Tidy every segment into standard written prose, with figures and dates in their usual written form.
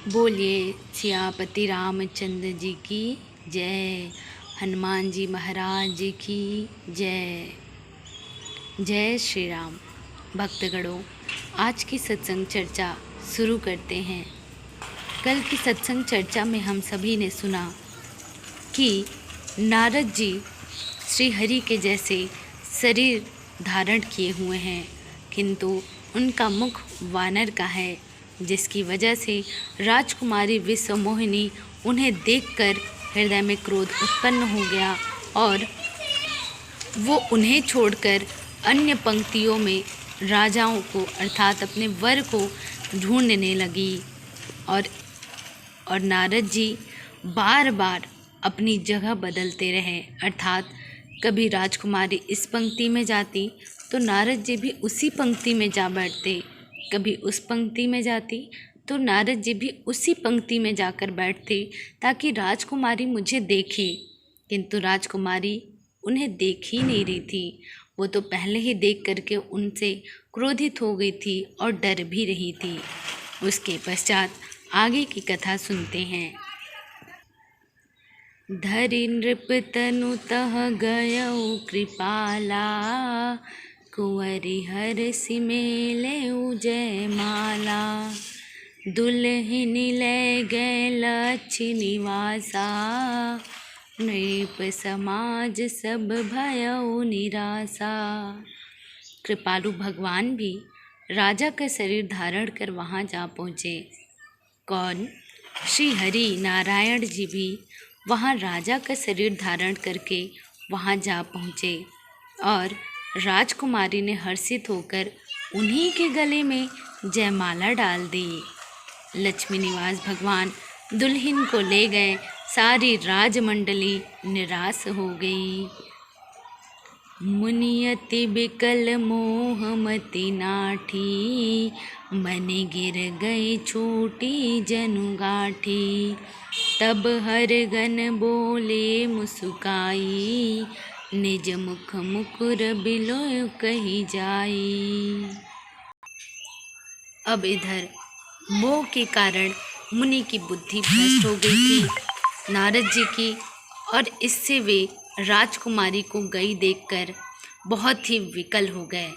बोलिए सियापति रामचंद्र जी की जय। हनुमान जी महाराज जी की जय। जय श्री राम। भक्तगणों, आज की सत्संग चर्चा शुरू करते हैं। कल की सत्संग चर्चा में हम सभी ने सुना कि नारद जी श्री हरि के जैसे शरीर धारण किए हुए हैं, किंतु उनका मुख वानर का है, जिसकी वजह से राजकुमारी विश्वमोहिनी उन्हें देखकर हृदय में क्रोध उत्पन्न हो गया और वो उन्हें छोड़कर अन्य पंक्तियों में राजाओं को अर्थात अपने वर को ढूंढने लगी। और नारद जी बार बार अपनी जगह बदलते रहे, अर्थात कभी राजकुमारी इस पंक्ति में जाती तो नारद जी भी उसी पंक्ति में जा बैठते, कभी उस पंक्ति में जाती तो नारद जी भी उसी पंक्ति में जाकर बैठते ताकि राजकुमारी मुझे देखे, किंतु राजकुमारी उन्हें देख ही नहीं रही थी। वो तो पहले ही देख करके उनसे क्रोधित हो गई थी और डर भी रही थी। उसके पश्चात आगे की कथा सुनते हैं। धरि नृप तनु तह गयउ कृपाला, कुंवरी हरसि मेलेउ जयमाला। दुल्हिन ले गए लक्ष्य निवासा, नृप समाज सब भयउ निराशा। कृपालु भगवान भी राजा का शरीर धारण कर वहाँ जा पहुँचे। कौन? श्री हरि नारायण जी भी वहाँ राजा का शरीर धारण करके वहाँ जा पहुँचे और राजकुमारी ने हर्षित होकर उन्हीं के गले में जयमाला डाल दी। लक्ष्मी निवास भगवान दुल्हन को ले गए, सारी राजमंडली निराश हो गई। मुनियति बिकल मोहमति नाठी, मन गिर गई छोटी जनु गाठी। तब हर गन बोले मुस्काई, निज मुख मुकुर बिलोय कही जाई। अब इधर मोह के कारण मुनि की बुद्धि भ्रष्ट हो गई थी नारद जी की, और इससे वे राजकुमारी को गई देखकर बहुत ही विकल हो गए।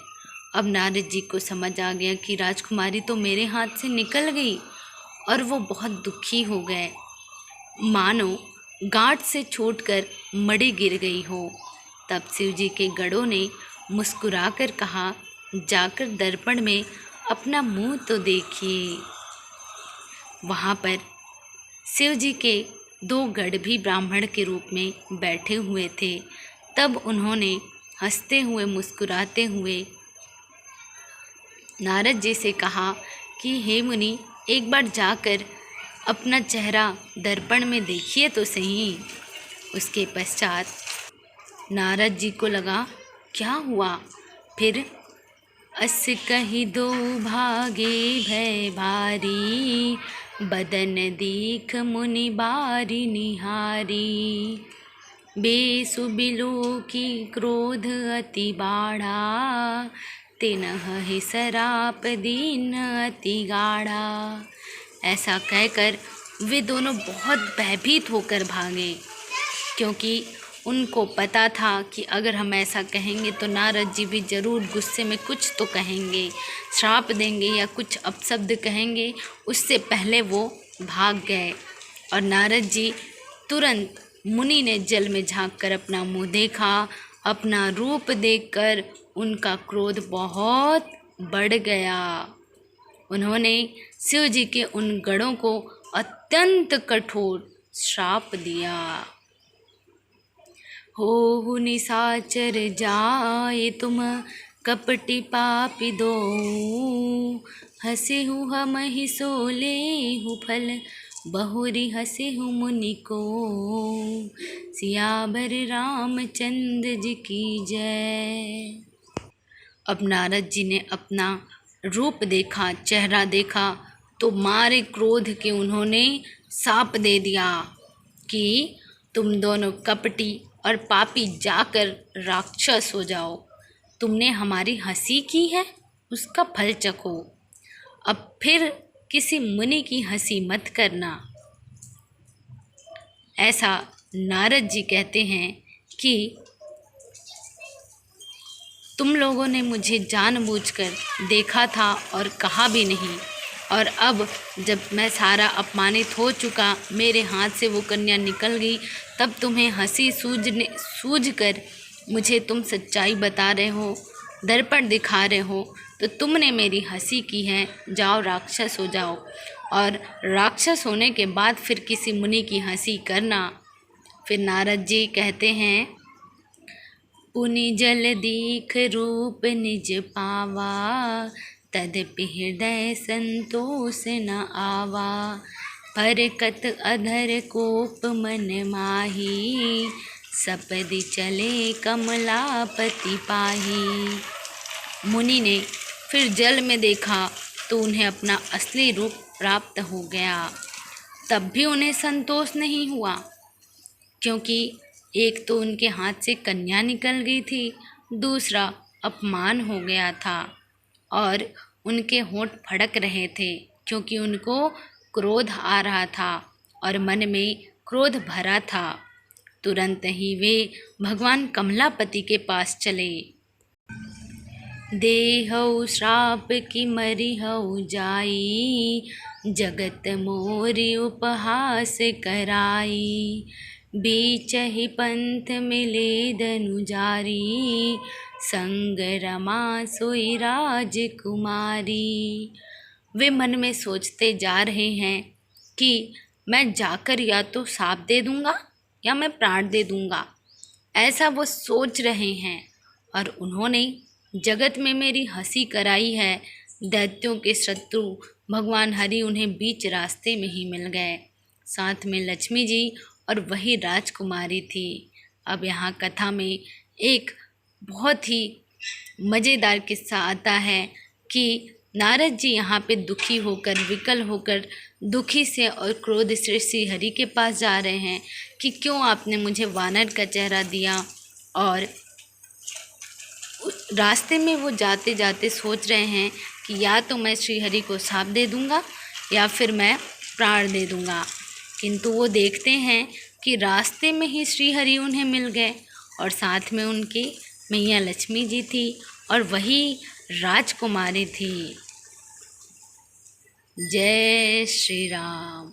अब नारद जी को समझ आ गया कि राजकुमारी तो मेरे हाथ से निकल गई, और वो बहुत दुखी हो गए, मानो गांठ से छूटकर मड़ी गिर गई हो। तब शिव जी के गणों ने मुस्कुराकर कहा, जाकर दर्पण में अपना मुंह तो देखिए। वहाँ पर शिव जी के दो गढ़ भी ब्राह्मण के रूप में बैठे हुए थे। तब उन्होंने हंसते हुए मुस्कुराते हुए नारद जी से कहा कि हे मुनि, एक बार जाकर अपना चेहरा दर्पण में देखिए तो सही। उसके पश्चात नारद जी को लगा क्या हुआ, फिर अस कही दो भागे भय भारी, बदन दीख मुनि बारी निहारी। बेसु बिलो की क्रोध अति बाढ़ा, तिनहि सराप दीन अति गाढ़ा। ऐसा कहकर वे दोनों बहुत भयभीत होकर भागे, क्योंकि उनको पता था कि अगर हम ऐसा कहेंगे तो नारद जी भी ज़रूर गुस्से में कुछ तो कहेंगे, श्राप देंगे या कुछ अपशब्द कहेंगे। उससे पहले वो भाग गए और नारद जी तुरंत, मुनि ने जल में झांक कर अपना मुँह देखा। अपना रूप देखकर उनका क्रोध बहुत बढ़ गया। उन्होंने शिव जी के उन गणों को अत्यंत कठोर श्राप दिया। हो निशाचर जाए तुम कपटी पापी दो, हसे हूँ हम ही सोले हूँ फल, बहुरी हसे हूँ मुनि को। सियावर रामचंद्र जी की जय। अब नारद जी ने अपना रूप देखा, चेहरा देखा, तो मारे क्रोध के उन्होंने शाप दे दिया कि तुम दोनों कपटी और पापी जाकर राक्षस हो जाओ। तुमने हमारी हंसी की है, उसका फल चखो। अब फिर किसी मुनि की हंसी मत करना। ऐसा नारद जी कहते हैं कि तुम लोगों ने मुझे जानबूझकर देखा था और कहा भी नहीं, और अब जब मैं सारा अपमानित हो चुका, मेरे हाथ से वो कन्या निकल गई, तब तुम्हें हंसी सूझ कर मुझे तुम सच्चाई बता रहे हो, दर्पण दिखा रहे हो, तो तुमने मेरी हंसी की है। जाओ राक्षस हो जाओ, और राक्षस होने के बाद फिर किसी मुनि की हंसी करना। फिर नारद जी कहते हैं, पुनि जल दीख रूप निज पावा, तदपि हृदय संतोष न आवा। परकत अधर कोप मन माही, सपदि चले कमलापति पाही। मुनि ने फिर जल में देखा तो उन्हें अपना असली रूप प्राप्त हो गया। तब भी उन्हें संतोष नहीं हुआ, क्योंकि एक तो उनके हाथ से कन्या निकल गई थी, दूसरा अपमान हो गया था, और उनके होंठ फड़क रहे थे क्योंकि उनको क्रोध आ रहा था और मन में क्रोध भरा था। तुरंत ही वे भगवान कमलापति के पास चले। देहौ श्राप की मरिहौ जाई, जगत मोरि उपहास कराई। बीच ही पंथ मिले धनुजारी, संग रमा सोई राजकुमारी। वे मन में सोचते जा रहे हैं कि मैं जाकर या तो शाप दे दूंगा या मैं प्राण दे दूंगा, ऐसा वो सोच रहे हैं। और उन्होंने जगत में मेरी हंसी कराई है। दैत्यों के शत्रु भगवान हरि उन्हें बीच रास्ते में ही मिल गए, साथ में लक्ष्मी जी और वही राजकुमारी थी। अब यहाँ कथा में एक बहुत ही मज़ेदार किस्सा आता है कि नारद जी यहाँ पे दुखी होकर, विकल होकर, दुखी से और क्रोध से श्री हरि के पास जा रहे हैं कि क्यों आपने मुझे वानर का चेहरा दिया। और रास्ते में वो जाते जाते सोच रहे हैं कि या तो मैं श्री हरि को शाप दे दूंगा या फिर मैं प्राण दे दूंगा। किंतु वो देखते हैं कि रास्ते में ही श्री हरि उन्हें मिल गए, और साथ में उनकी मैया लक्ष्मी जी थी और वही राजकुमारी थी। जय श्री राम।